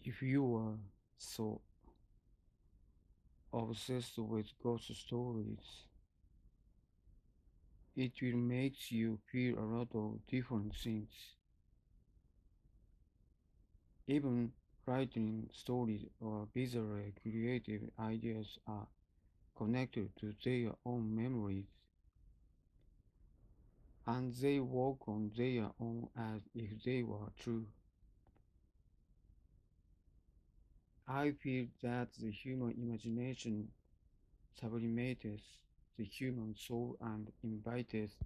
If you are so obsessed with ghost stories, it will make you feel a lot of different things. Even writing stories or bizarre creative ideas are connected to their own memories, and they work on their own as if they were true. I feel that the human imagination sublimates the human soul and invites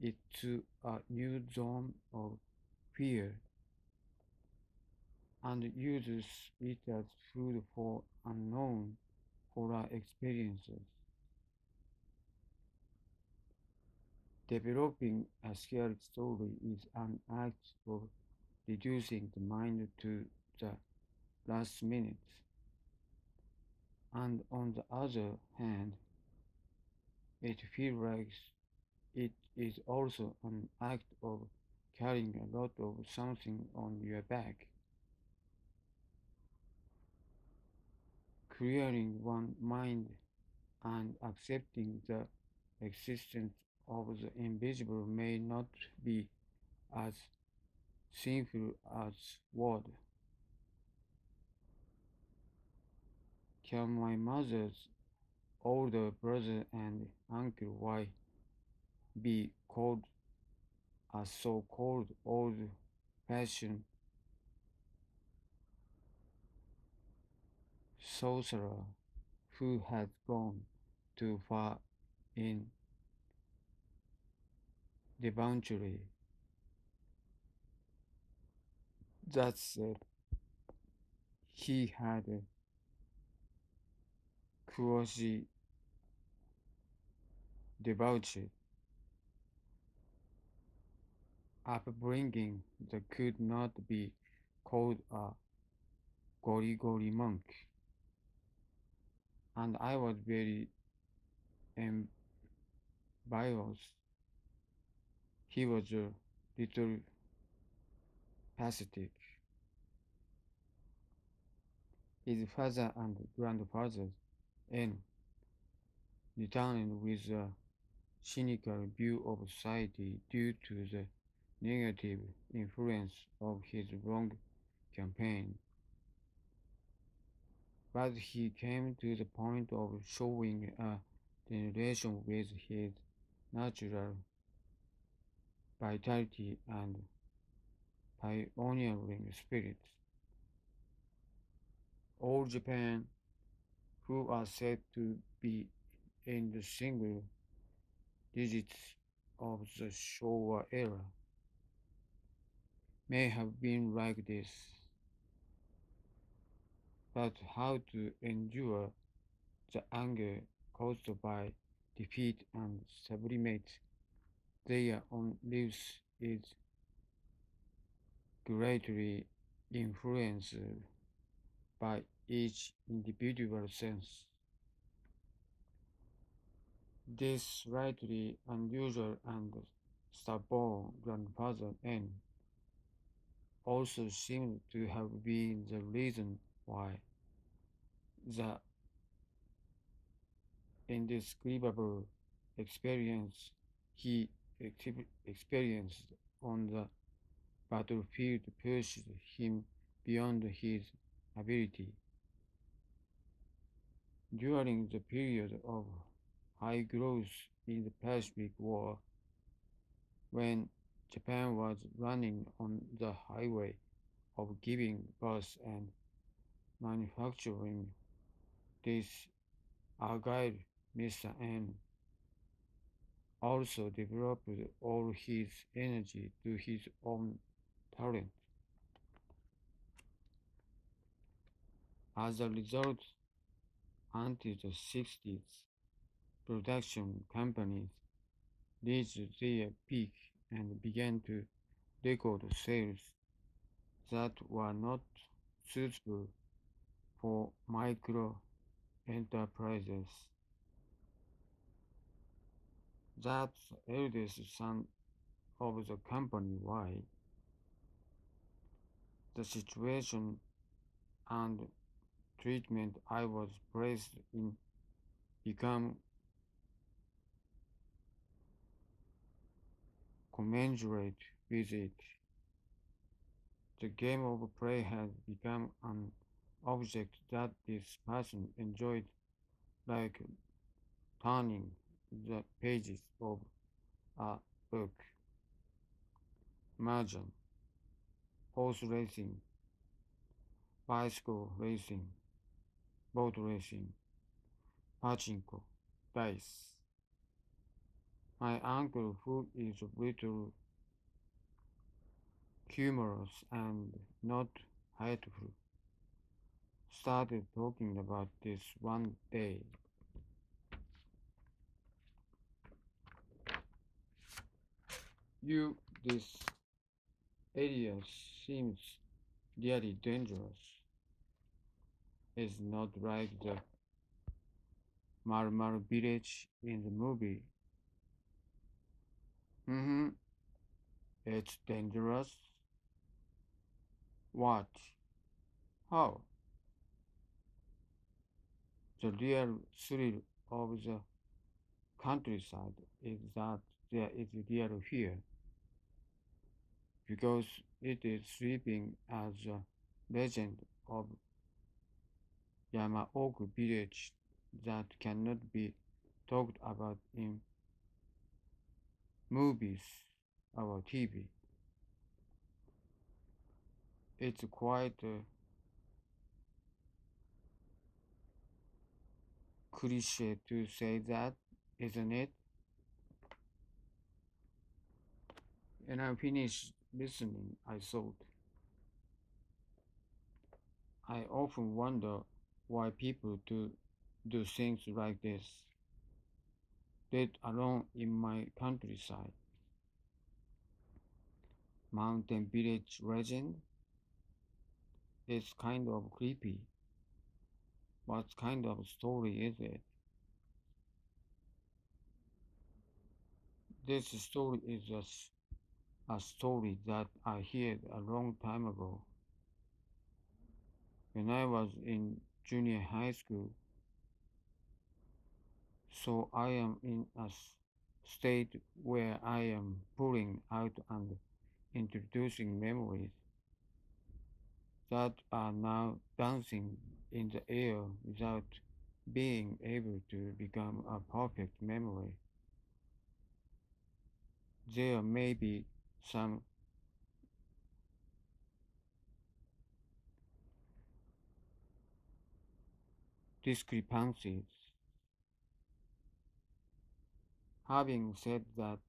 it to a new zone of fear and uses it as food for unknown horror experiences. Developing a scared story is an act of reducing the mind to the last minute, and on the other hand, it feels like it is also an act of carrying a lot of something on your back. Clearing one mind and accepting the existence of the invisible may not be as sinful as what can my mother's older brother and uncle why be called a so-called old-fashioned sorcerer who had gone too far in debauchery. That said, he had a quasi debauched upbringing that could not be called a gory monk, and I was very embarrassed. He was a little pathetic. His father and grandfather and returned with a cynical view of society due to the negative influence of his wrong campaign. But he came to the point of showing a generation with his natural vitality and pioneering spirit. All Japan, who are said to be in the single digits of the Showa era, may have been like this, but how to endure the anger caused by defeat and sublimate their own lives is greatly influenced by each individual sense. This slightly unusual and stubborn grandfather N also seemed to have been the reason why the indescribable experience he experienced on the battlefield pushed him beyond his ability. During the period of high growth in the Pacific War, when Japan was running on the highway of giving birth and manufacturing, this agile Mr. N also developed all his energy to his own talent. As a result, until the 60s, production companies reached their peak and began to record sales that were not suitable for micro enterprises. That eldest son of the company, why the situation and treatment I was placed in become commensurate with it. The game of play has become an object that this person enjoyed, like turning the pages of a book, mahjong, horse racing, bicycle racing, boat racing, pachinko, dice. My uncle, who is a little humorous and not hateful, started talking about this one day. You, this area seems really dangerous. It's not like the Marmar village in the movie. Mm-hmm. It's dangerous. What? How? The real thrill of the countryside is that there is real fear because it is sweeping as a legend of Yamaoka village that cannot be talked about in movies or TV. It's quite cliche to say that, isn't it? And I finished listening, I thought. I often wonder why people do things like this. Let alone in my countryside. Mountain village legend is kind of creepy. What kind of story is it? This story is just a story that I heard a long time ago. When I was in junior high school, so I am in a state where I am pulling out and introducing memories that are now dancing in the air without being able to become a perfect memory. There may be some discrepancies. Having said that,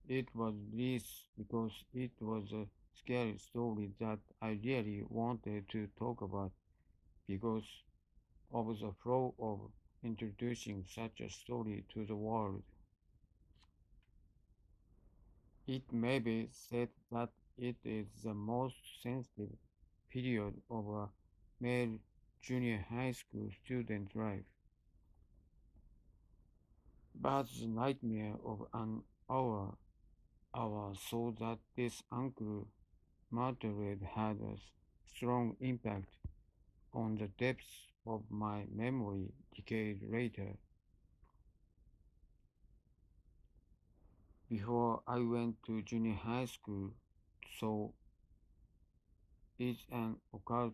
it was this because it was a scary story that I really wanted to talk about because of the flow of introducing such a story to the world. It may be said that it is the most sensitive period of a male junior high school student life, but the nightmare of an hour so that this uncle murdered had a strong impact on the depths of my memory decades later. Before I went to junior high school, so it's an occult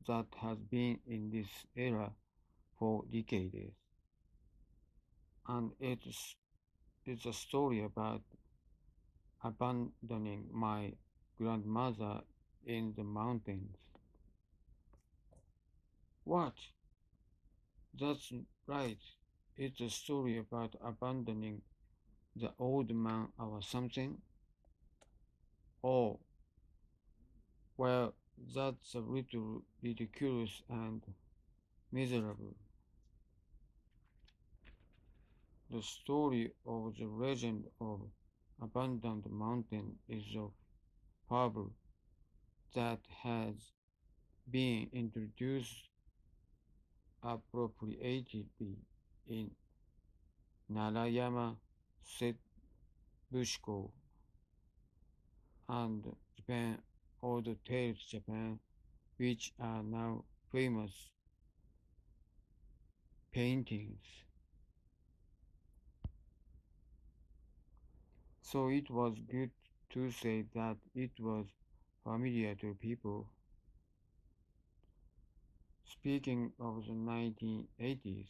that has been in this era for decades, and it's a story about abandoning my grandmother in the mountains. What? That's right. It's a story about abandoning the old man or something. Oh, well, that's a little ridiculous and miserable. The story of the legend of abandoned mountain is a fable that has been introduced appropriately in Narayama Setbushko and Japan Old Tales Japan which are now famous paintings. So it was good to say that it was familiar to people. Speaking of the 1980s,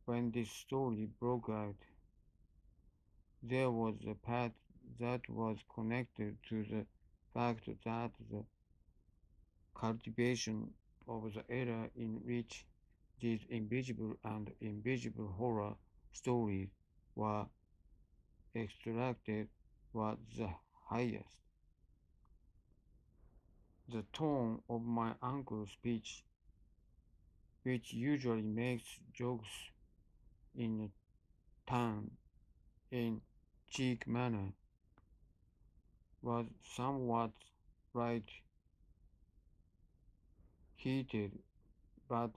when this story broke out, there was a path that was connected to the fact that the cultivation of the era in which these invisible and invisible horror stories were extracted was the highest. The tone of my uncle's speech, which usually makes jokes in a tongue in cheek manner, was somewhat right heated, but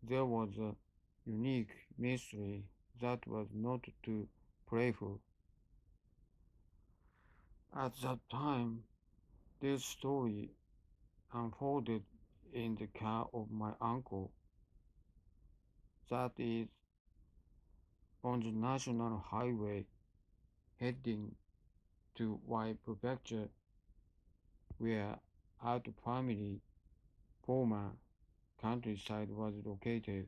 there was a unique mystery that was not too playful. At that time, this story unfolded in the car of my uncle, that is, on the national highway heading to Y Prefecture, where our family former countryside was located.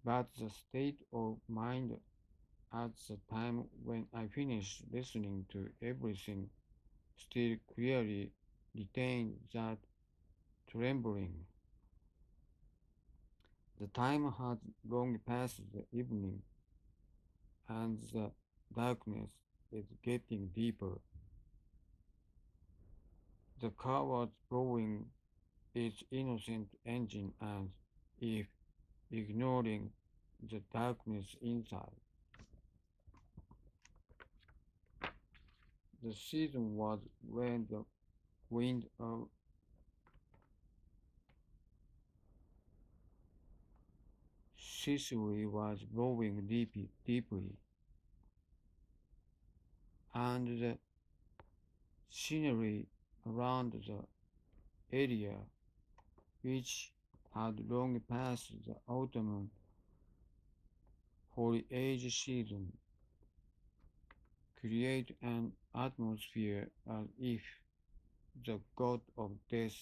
But the state of mind at the time when I finished listening to everything still clearly retained that trembling. The time had long passed the evening, and the darkness is getting deeper. The car was blowing its innocent engine as if ignoring the darkness inside. The season was when the wind of Sicily was blowing deeply, and the scenery around the area, which had long passed the autumn foliage season, create an atmosphere as if the god of death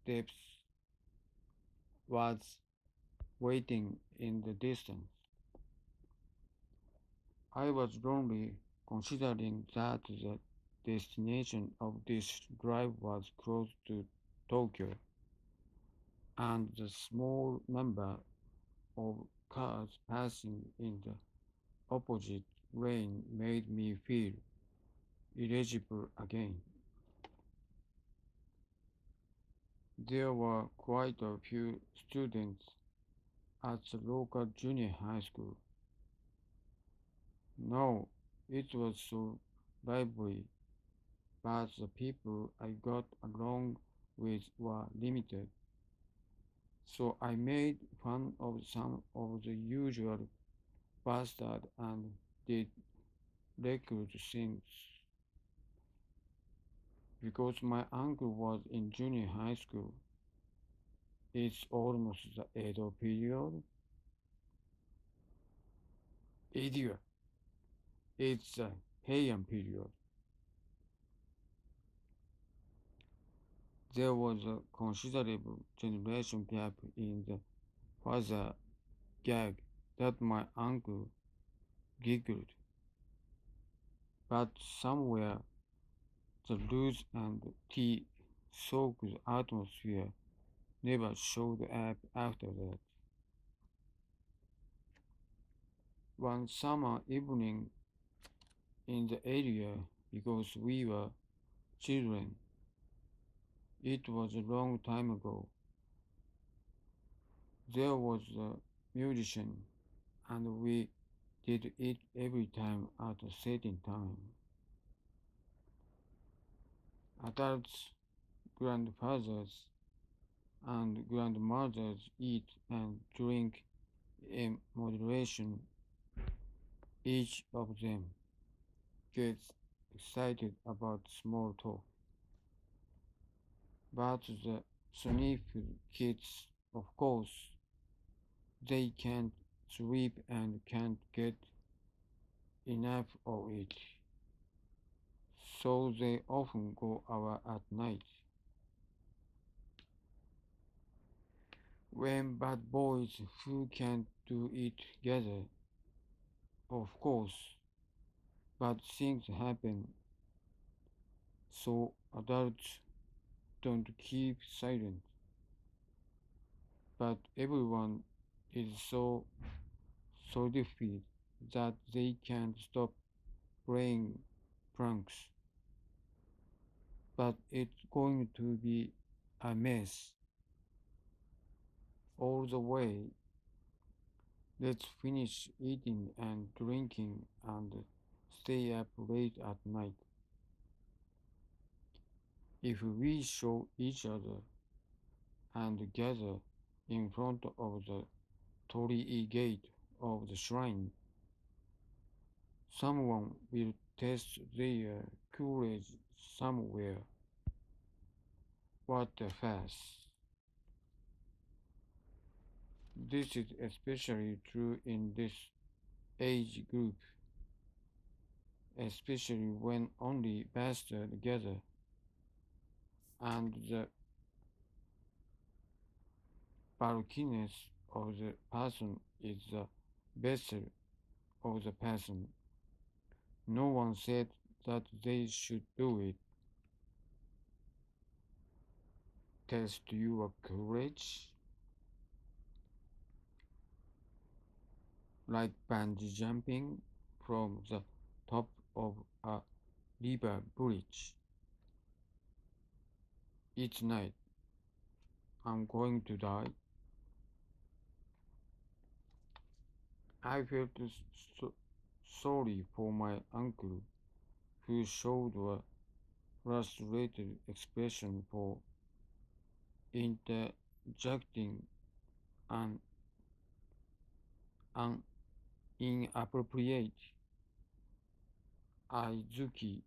depths was waiting in the distance. I was lonely, considering that the destination of this drive was close to Tokyo, and the small number of cars passing in the opposite lane made me feel illegible again. There were quite a few students at the local junior high school. No, it was so lively, but the people I got along with were limited, so I made fun of some of the usual bastard and did recruit things. Because my uncle was in junior high school, it's almost the Edo period. Idiot, it's the Heian period. There was a considerable generation gap in the father gag that my uncle giggled, but somewhere the loose and tea soaked atmosphere never showed up after that. One summer evening in the area, because we were children, it was a long time ago, there was a musician, and we did it every time at a certain time. Adults, grandfathers, and grandmothers eat and drink in moderation. Each of them gets excited about small talk. But the sniffle kids, of course, they can't sleep and can't get enough of it, so they often go out at night. When bad boys who can't do it together, of course, bad things happen, so adults don't keep silent. But everyone is so solidified that they can't stop playing pranks. But it's going to be a mess all the way. Let's finish eating and drinking and stay up late at night. If we show each other and gather in front of the torii gate of the shrine, someone will test their courage somewhere. What a farce. This is especially true in this age group, especially when only bastards gather and the bulkiness of the person is the vessel of the person. No one said that they should do it. Test your courage, like bungee jumping from the top of a river bridge. Each night, I'm going to die. I felt so sorry for my uncle, who showed a frustrated expression for interjecting an, an inappropriate Aizuki,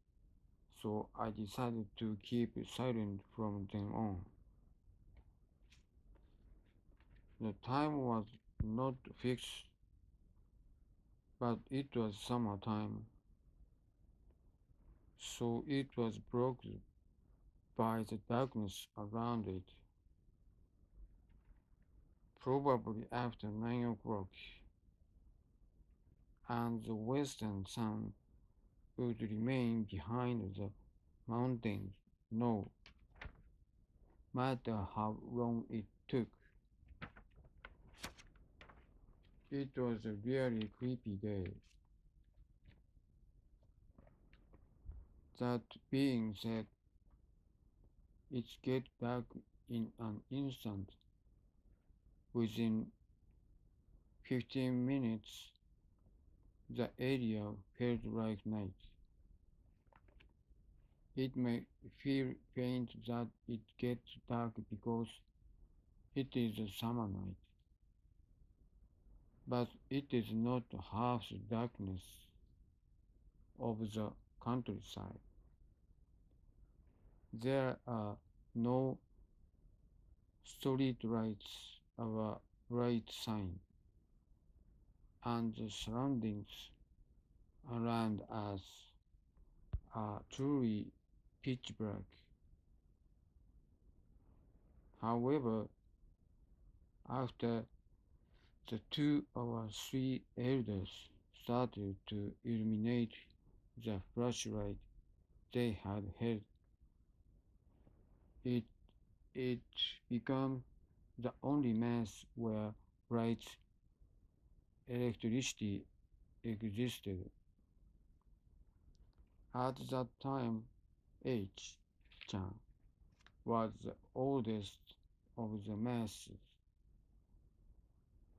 so I decided to keep silent from then on. The time was not fixed, but it was summertime, so it was broken by the darkness around it, probably after 9 o'clock, and the western sun would remain behind the mountains no matter how long it took. It was a really creepy day. That being said, it gets dark in an instant. Within 15 minutes, the area felt like night. It may feel faint that it gets dark because it is a summer night, but it is not half the darkness of the countryside. There are no street lights or a bright sign, and the surroundings around us are truly pitch black. However, after the two or three elders started to illuminate the flashlight they had held, it it became the only mass where bright electricity existed. At that time, H-chan was the oldest of the masses.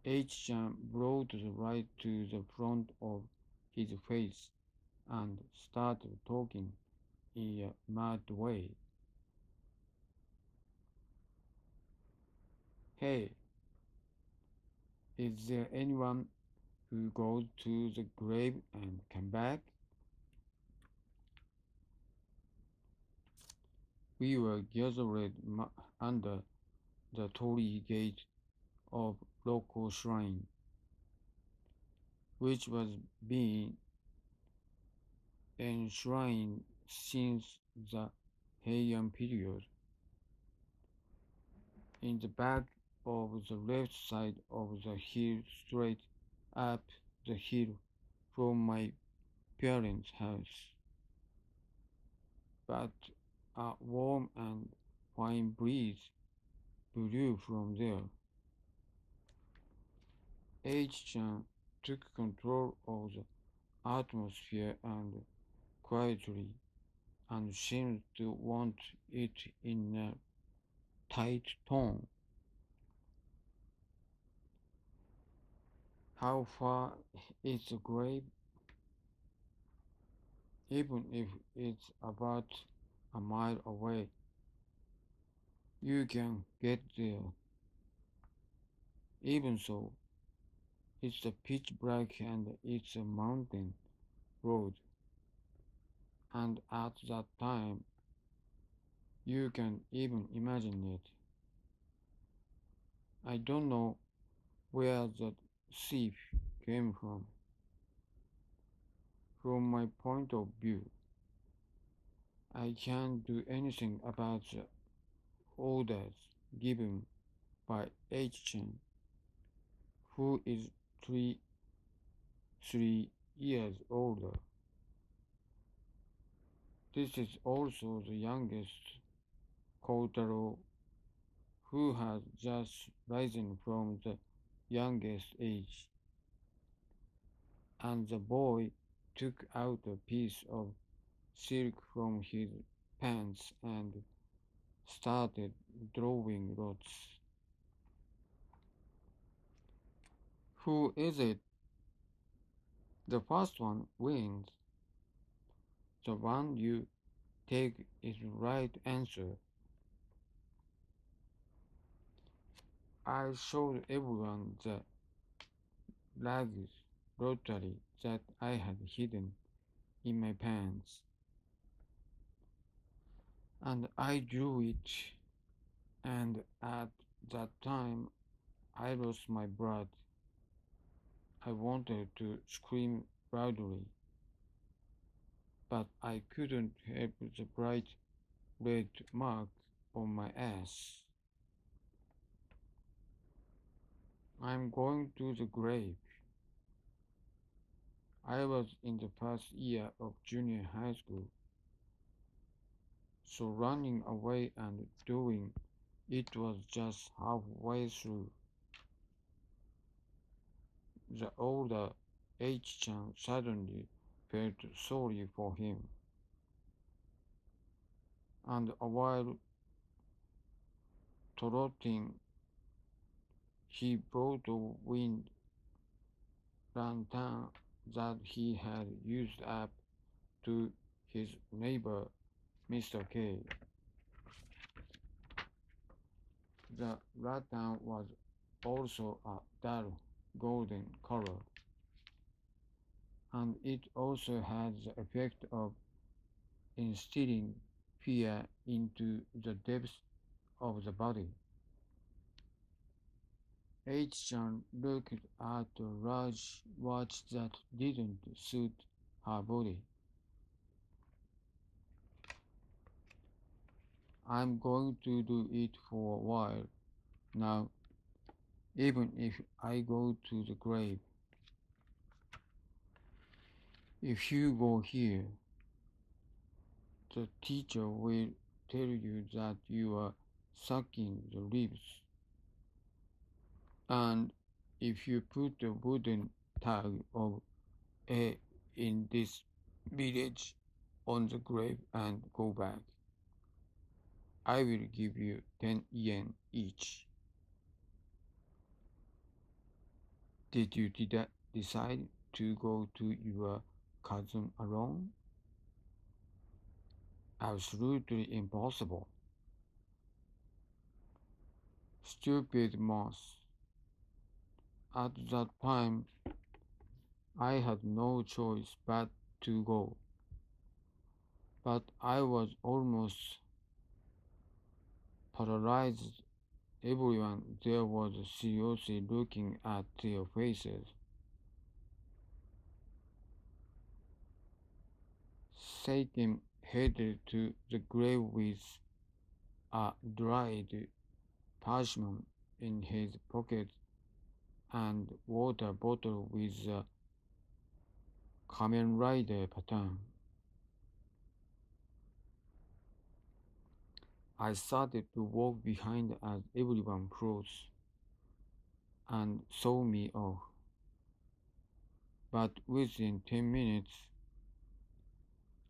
H-chan brought the light to the front of his face and started talking in a mad way. Hey, is there anyone who goes to the grave and come back? We were gathered under the torii gate of local shrine, which was being enshrined since the Heian period. In the back of the left side of the hill, straight up the hill from my parents' house, but a warm and fine breeze blew from there. H-chan took control of the atmosphere and quietly and seemed to want it in a tight tone. How far is the grave? Even if it's about a mile away, you can get there. Even so, it's a pitch black and it's a mountain road, and at that time, you can even imagine it. I don't know where that thief came from. From my point of view, I can't do anything about the orders given by H-chan, who is three 3 years older. This is also the youngest Kotaro, who has just risen from the youngest age, and the boy took out a piece of silk from his pants and started drawing lots. Who is it? The first one wins. The one you take is the right answer. I showed everyone the luggage lottery that I had hidden in my pants, and I drew it, and at that time I lost my breath. I wanted to scream loudly, but I couldn't help the bright red mark on my ass. I'm going to the grave. I was in the first year of junior high school, so running away and doing it was just halfway through. The older H-chan suddenly felt sorry for him, and while trotting, he brought a wind lantern that he had used up to his neighbor, Mr. K. The lantern was also a dull golden color, and it also had the effect of instilling fear into the depths of the body. H-chan looked at a large watch that didn't suit her body. I'm going to do it for a while now, even if I go to the grave. If you go here, the teacher will tell you that you are sucking the ribs. And if you put a wooden tag of A in this village on the grave and go back, I will give you 10 yen each. Did you decide to go to your cousin alone? Absolutely impossible. Stupid mouse. At that time, I had no choice but to go. But I was almost paralyzed everyone there was seriously looking at their faces. Satan headed to the grave with a dried parchment in his pocket and water bottle with a Kamen Rider pattern. I started to walk behind as everyone froze and saw me off, but within 10 minutes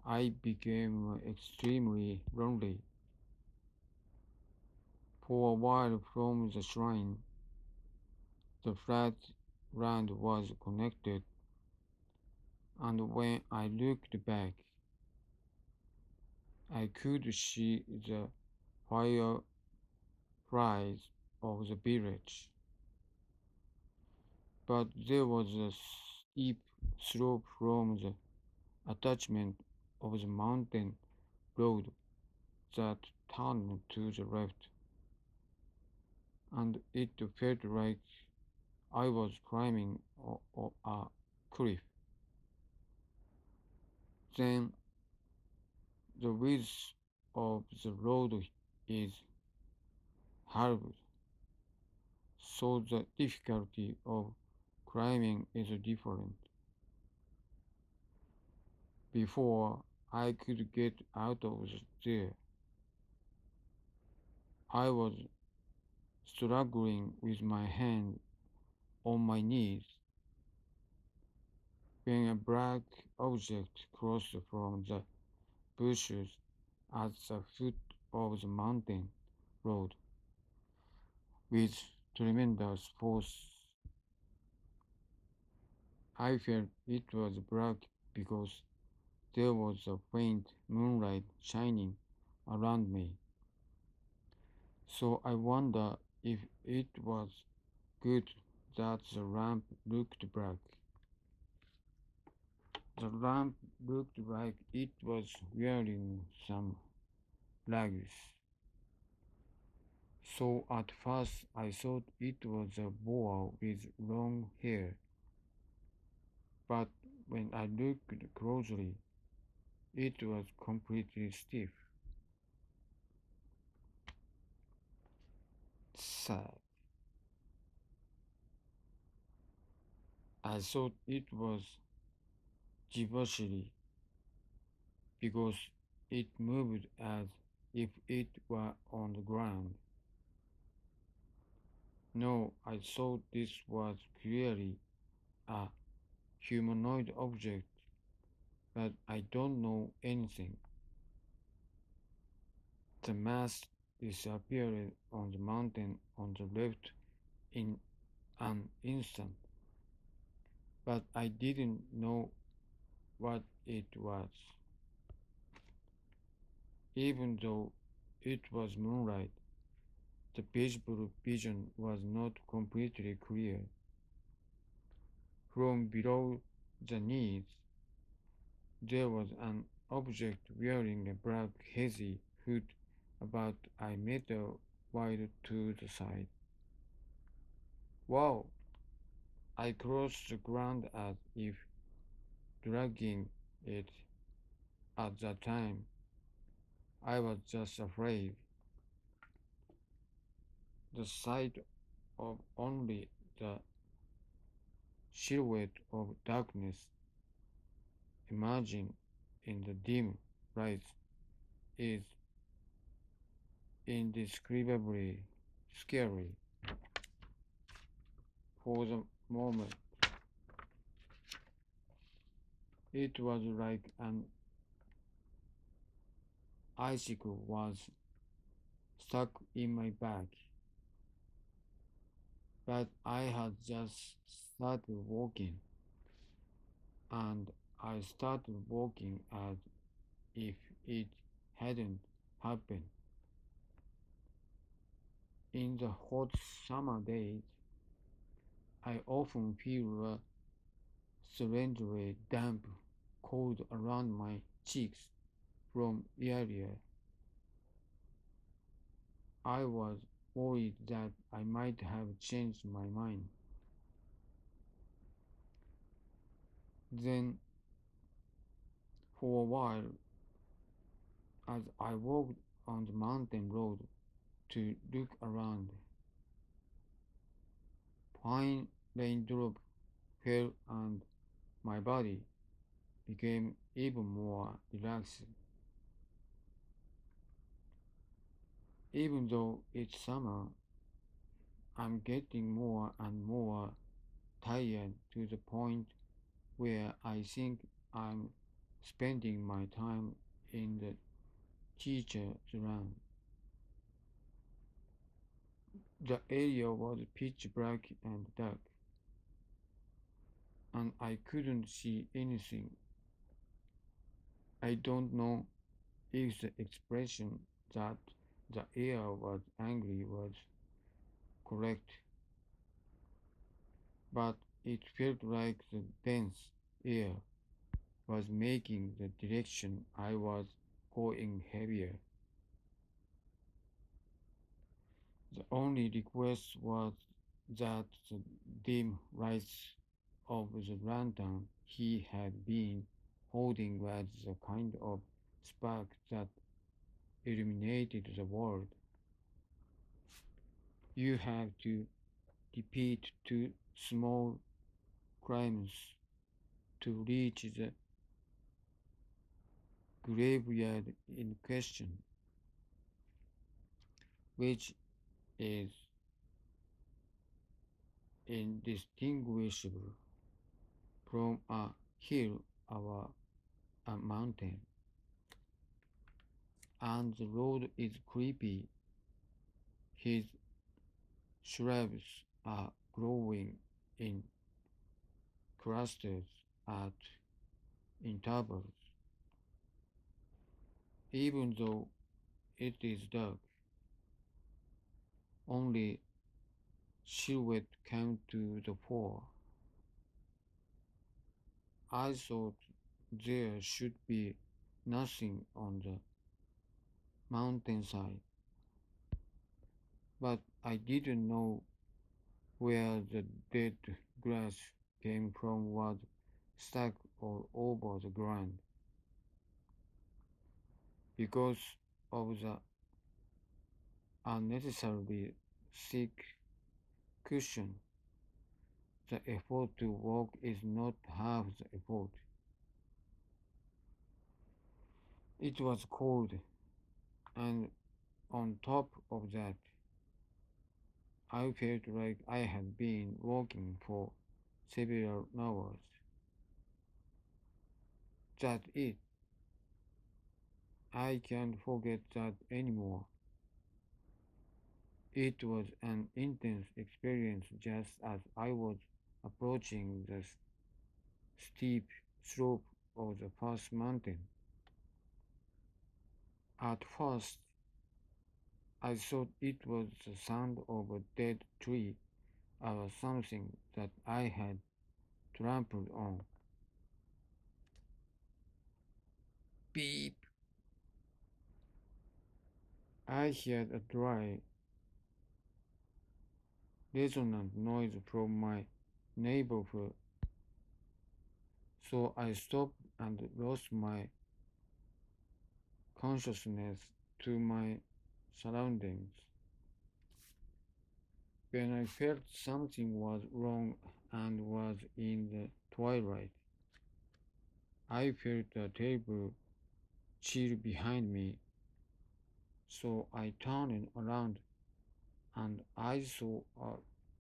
I became extremely lonely. For a while from the shrine, the flat land was connected, and when I looked back, I could see the fireflies of the village. But there was a steep slope from the attachment of the mountain road that turned to the left, and it felt like I was climbing a cliff. Then the width of the road is halved, so the difficulty of climbing is different. Before I could get out of there, I was struggling with my hand on my knees when a black object crossed from the bushes at the foot of the mountain road with tremendous force. I felt it was black because there was a faint moonlight shining around me. So I wonder if it was good that the lamp looked black. The lamp looked like it was wearing some legs. So at first I thought it was a boar with long hair, but when I looked closely, it was completely stiff. Sad. I thought it was gibbosity because it moved as if it were on the ground. No, I thought this was clearly a humanoid object, but I don't know anything. The mask disappeared on the mountain on the left in an instant, but I didn't know what it was. Even though it was moonlight, the visible vision was not completely clear. From below the knees, there was an object wearing a black hazy hood about a meter wide to the side. Wow! I crossed the ground as if dragging it. At that time, I was just afraid. The sight of only the silhouette of darkness emerging in the dim light is indescribably scary. For the moment, it was like an icicle was stuck in my back, but I had just started walking, and I started walking as if it hadn't happened. In the hot summer days, I often feel a strangely damp cold around my cheeks from earlier I was worried that I might have changed my mind. Then, for a while, as I walked on the mountain road to look around, fine raindrop fell and my body became even more relaxed. Even though it's summer, I'm getting more and more tired to the point where I think I'm spending my time in the teacher's room. The area was pitch black and dark, and I couldn't see anything. I don't know if the expression that the air was angry was correct, but it felt like the dense air was making the direction I was going heavier. The only request was that the dim lights of the lantern he had been holding was the kind of spark that illuminated the world. You have to defeat two small crimes to reach the graveyard in question, which is indistinguishable from a hill or a mountain. And the road is creepy. His shrubs are growing in clusters at intervals. Even though it is dark, only silhouette came to the fore. I thought there should be nothing on the mountainside, but I didn't know where the dead grass came from was stuck all over the ground because of the unnecessarily thick cushion. The effort to walk is not half the effort. It was cold, and on top of that, I felt like I had been walking for several hours. That's it. I can't forget that anymore. It was an intense experience just as I was approaching the steep slope of the first mountain. At first, I thought it was the sound of a dead tree or something that I had trampled on. Beep! I heard a dry, resonant noise from my neighborhood, so I stopped and lost my consciousness to my surroundings. When I felt something was wrong and was in the twilight, I felt a terrible chill behind me, so I turned around and I saw a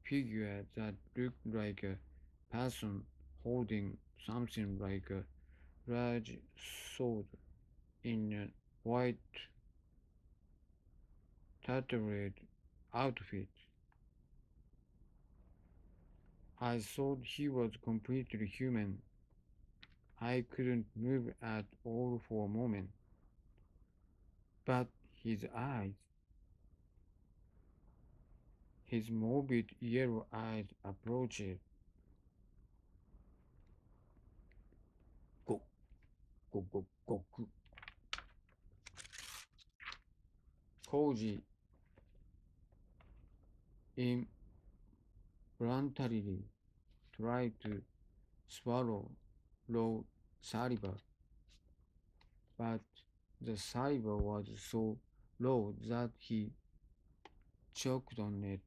figure that looked like a person holding something like a large sword in a white tattooed outfit. I thought he was completely human. I couldn't move at all for a moment, but his eyes, his morbid yellow eyes approached. Go, go, go, go, go. Koji, involuntarily tried to swallow raw saliva, but the saliva was so low that he choked on it.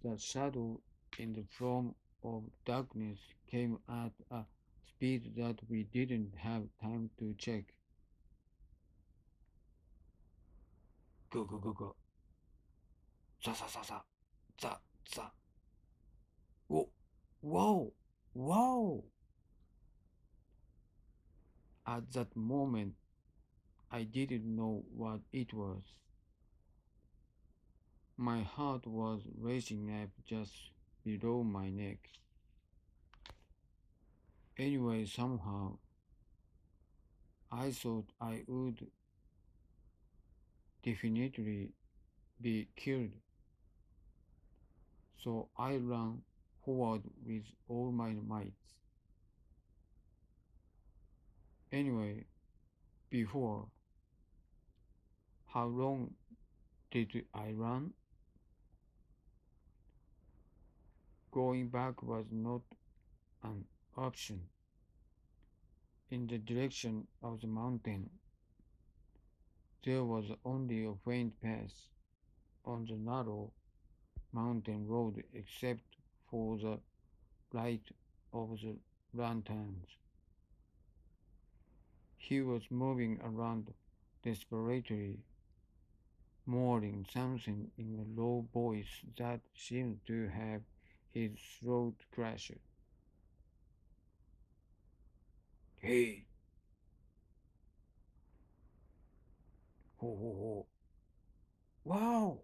The shadow in the form of darkness came at a speed that we didn't have time to check. Go, go, go, go. Za, za, za, za. Za, za. Whoa, whoa, whoa. At that moment, I didn't know what it was. My heart was racing up just below my neck. Anyway, somehow, I thought I would definitely be killed, so I ran forward with all my might. Anyway, before, how long did I run? Going back was not an option. In the direction of the mountain, there was only a faint path on the narrow mountain road except for the light of the lanterns. He was moving around desperately, murmuring something in a low voice that seemed to have his throat crushed. Hey, ho ho ho. Wow!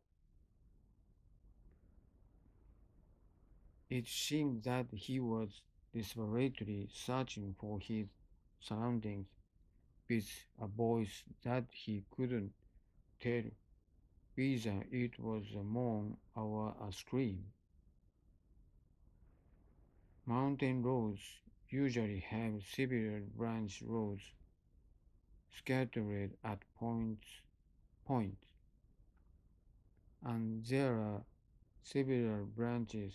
It seemed that he was desperately searching for his surroundings with a voice that he couldn't tell whether it was a moan or a scream. Mountain roads usually have several branch roads scattered at points, and there are several branches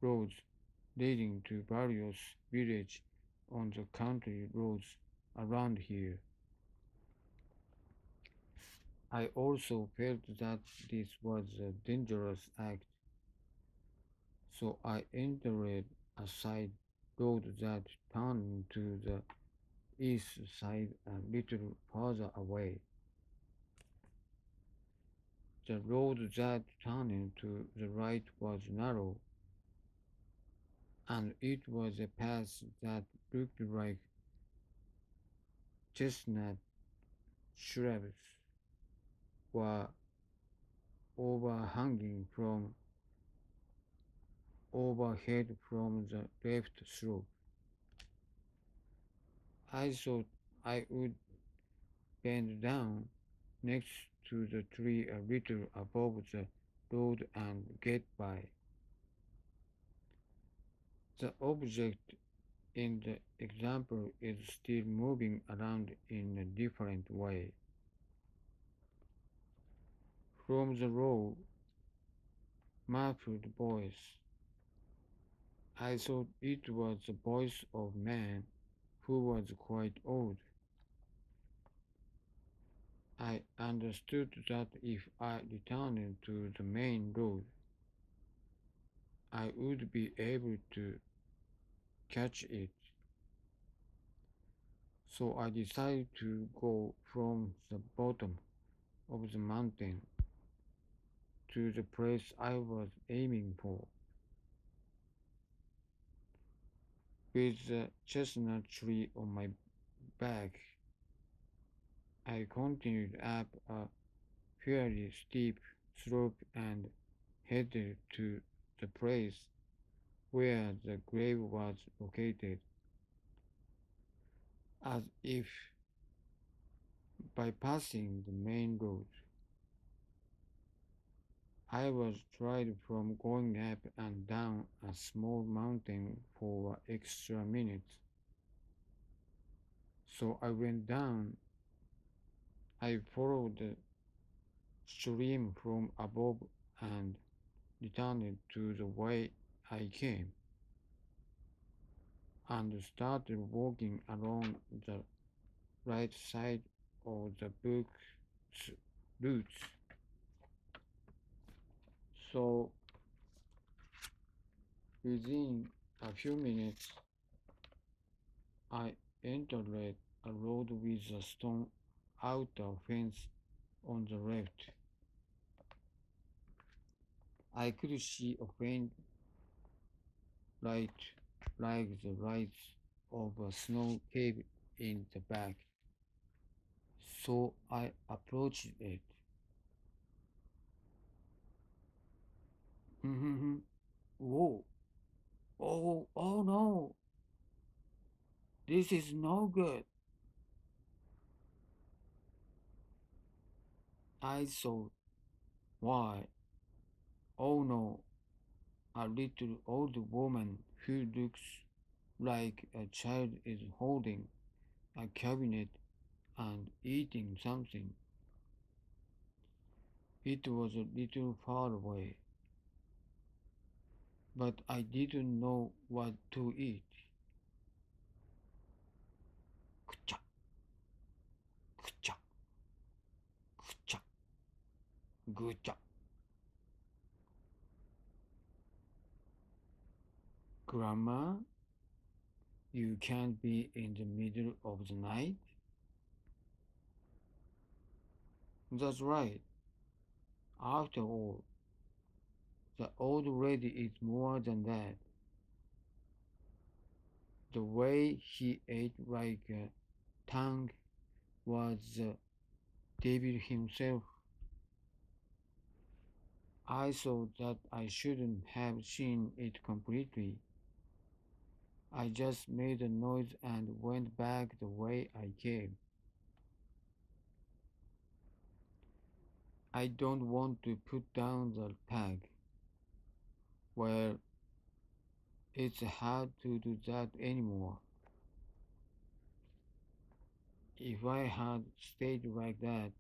roads leading to various villages on the country roads around here. I also felt that this was a dangerous act, so I entered a side road that turned to the east side a little further away. The road that turned to the right was narrow, and it was a path that looked like chestnut shrubs were overhanging from overhead from the left slope. I thought I would bend down next to the tree a little above the road and get by. The object in the example is still moving around in a different way. From the low, muffled voice, I thought it was the voice of a man who was quite old. I understood that if I returned to the main road, I would be able to catch it. So I decided to go from the bottom of the mountain to the place I was aiming for. With the chestnut tree on my back, I continued up a fairly steep slope and headed to the place where the grave was located, as if bypassing the main road. I was tried from going up and down a small mountain for extra minutes. So I went down. I followed stream from above and returned to the way I came and started walking along the right side of the book's roots. So within a few minutes, I entered a road with a stone outer fence on the left. I could see a faint light like the lights of a snow cave in the back. So I approached it. Whoa, oh no, this is no good. I thought, why? Oh no, a little old woman who looks like a child is holding a cabinet and eating something. It was a little far away, but I didn't know what to eat. Kucha, kucha, kucha, gucha. Grandma, you can't be in the middle of the night? That's right. After all, the old lady is more than that. The way he ate like a tongue was David himself. I thought that I shouldn't have seen it completely. I just made a noise and went back the way I came. I don't want to put down the tag. Well, it's hard to do that anymore. If I had stayed like that,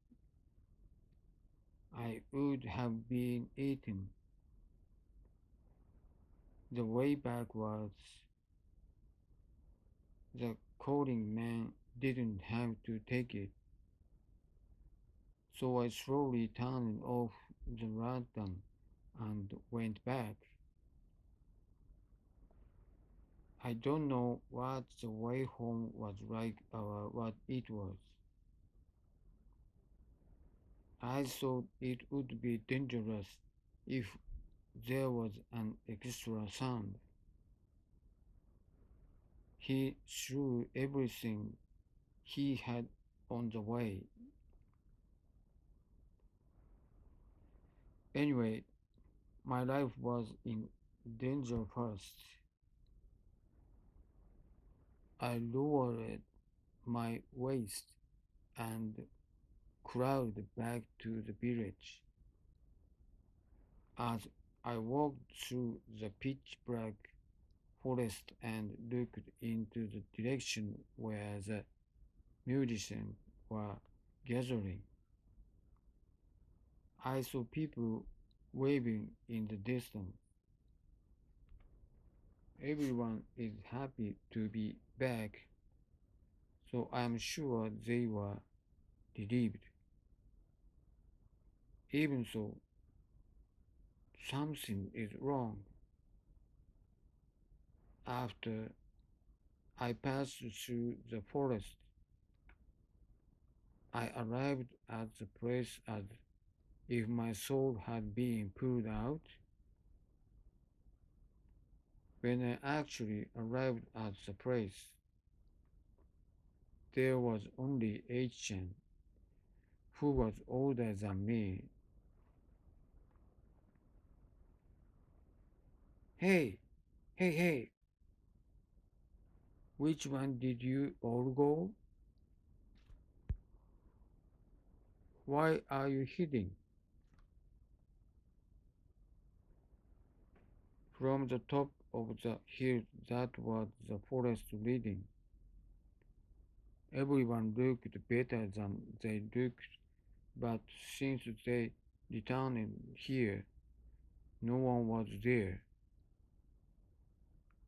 I would have been eaten. The way back was the calling man didn't have to take it, so I slowly turned off the lantern and went back. I don't know what the way home was like or what it was. I thought it would be dangerous if there was an extra sound. He threw everything he had on the way. Anyway, my life was in danger first. I lowered my waist and crawled back to the village. As I walked through the pitch black forest and looked into the direction where the musicians were gathering, I saw people waving in the distance. Everyone is happy to be back, so I'm sure they were relieved. Even so, something is wrong. After I passed through the forest, I arrived at the place as if my soul had been pulled out. When I actually arrived at the place, there was only H-chan, who was older than me. Hey, hey, which one did you all go? Why are you hiding? From the top of the hill that was the forest leading. Everyone looked better than they looked but since they returned here, no one was there.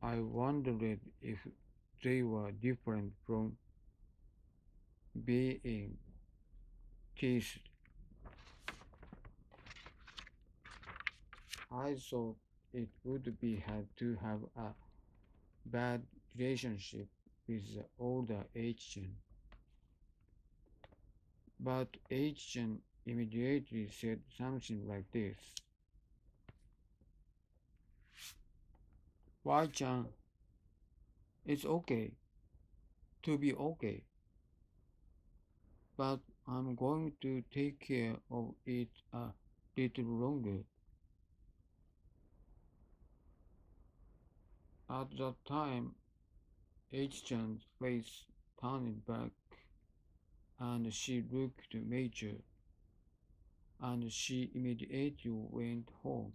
I wondered if they were different from being teased. I thought it would be had to have a bad relationship with the older Asian, but Asian immediately said something like this. Why, Chan? It's okay to be okay, but I'm going to take care of it a little longer. At that time, H-chan's face turned back and she looked major and she immediately went home.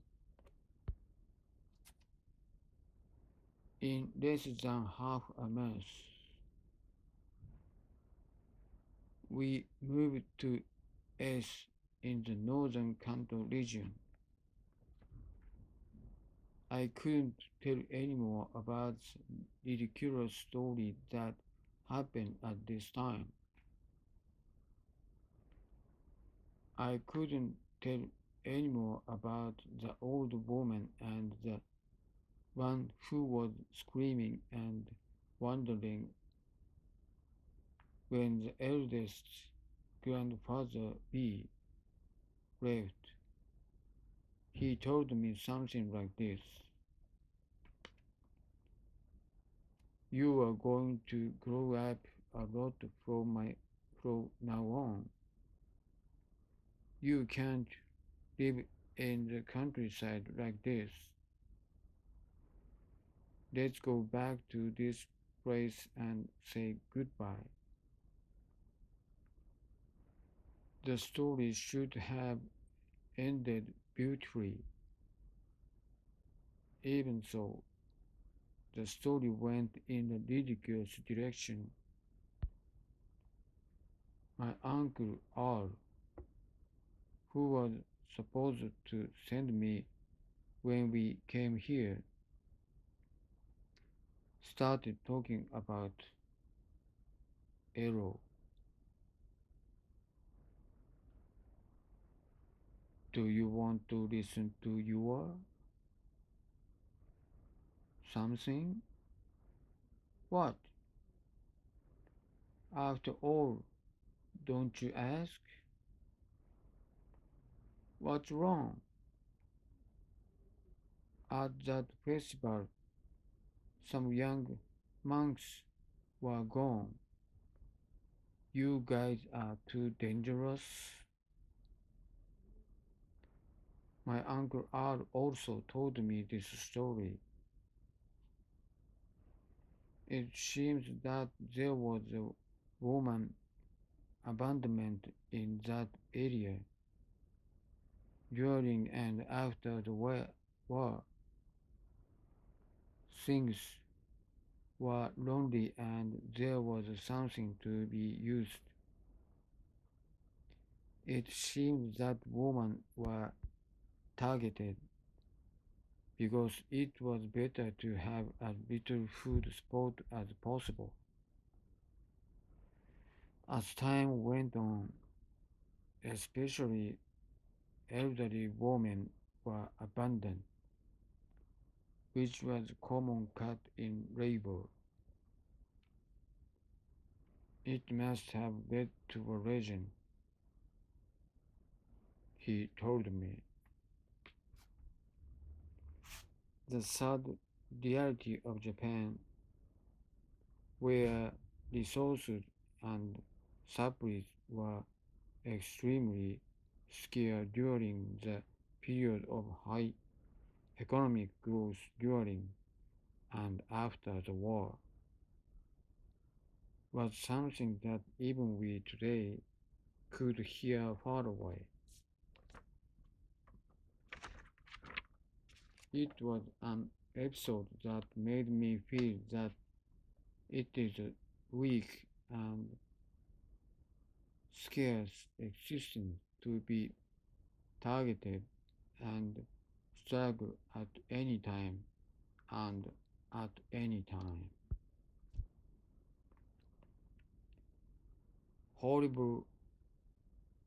In less than half a month, we moved to S in the northern Kanto region. I couldn't tell any more about the ridiculous story that happened at this time. I couldn't tell any more about the old woman and the one who was screaming and wondering when the eldest grandfather B left. He told me something like this. You are going to grow up a lot from now on. You can't live in the countryside like this. Let's go back to this place and say goodbye. The story should have ended beautifully. Even so, the story went in a ridiculous direction. My uncle R, who was supposed to send me when we came here, started talking about Arrow. Do you want to listen to your something? What? After all, don't you ask? What's wrong? At that festival, some young monks were gone. You guys are too dangerous. My uncle R also told me this story. It seems that there was a woman abandonment in that area during and after the war. Things were lonely and there was something to be used. It seems that women were targeted because it was better to have as little food spot as possible. As time went on, especially elderly women were abandoned, which was a common cut in labor. It must have led to a region, he told me. The sad reality of Japan, where resources and supplies were extremely scarce during the period of high economic growth during and after the war, was something that even we today could hear far away. It was an episode that made me feel that it is weak and scarce existence to be targeted and struggle at any time and at any time. Horrible,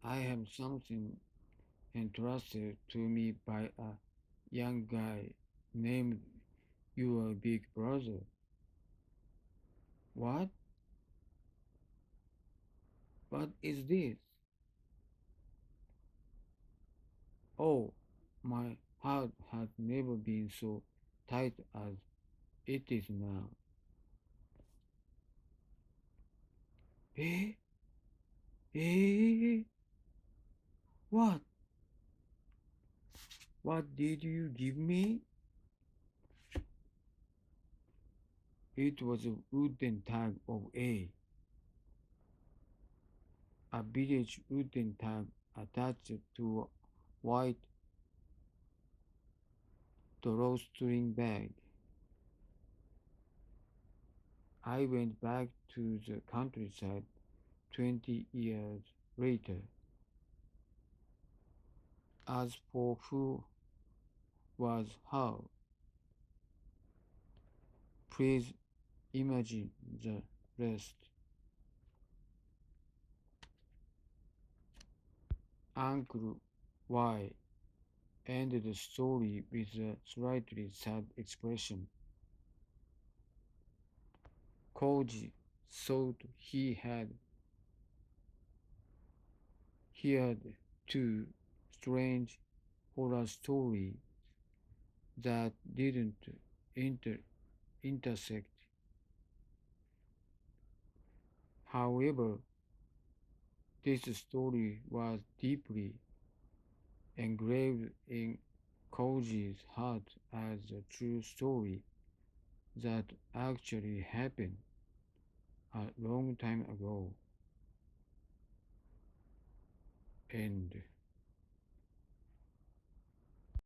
I have something entrusted to me by a young guy named your big brother. What? What is this? Oh, my heart has never been so tight as it is now. Eh? Eh? What? What did you give me? It was a wooden tag of a village wooden tag attached to a white drawstring bag. I went back to the countryside 20 years later. As for who was how, please imagine the rest. Uncle Y ended the story with a slightly sad expression. Koji thought he had two strange horror stories that didn't inter- intersect. However, this story was deeply engraved in Koji's heart as a true story that actually happened a long time ago. End.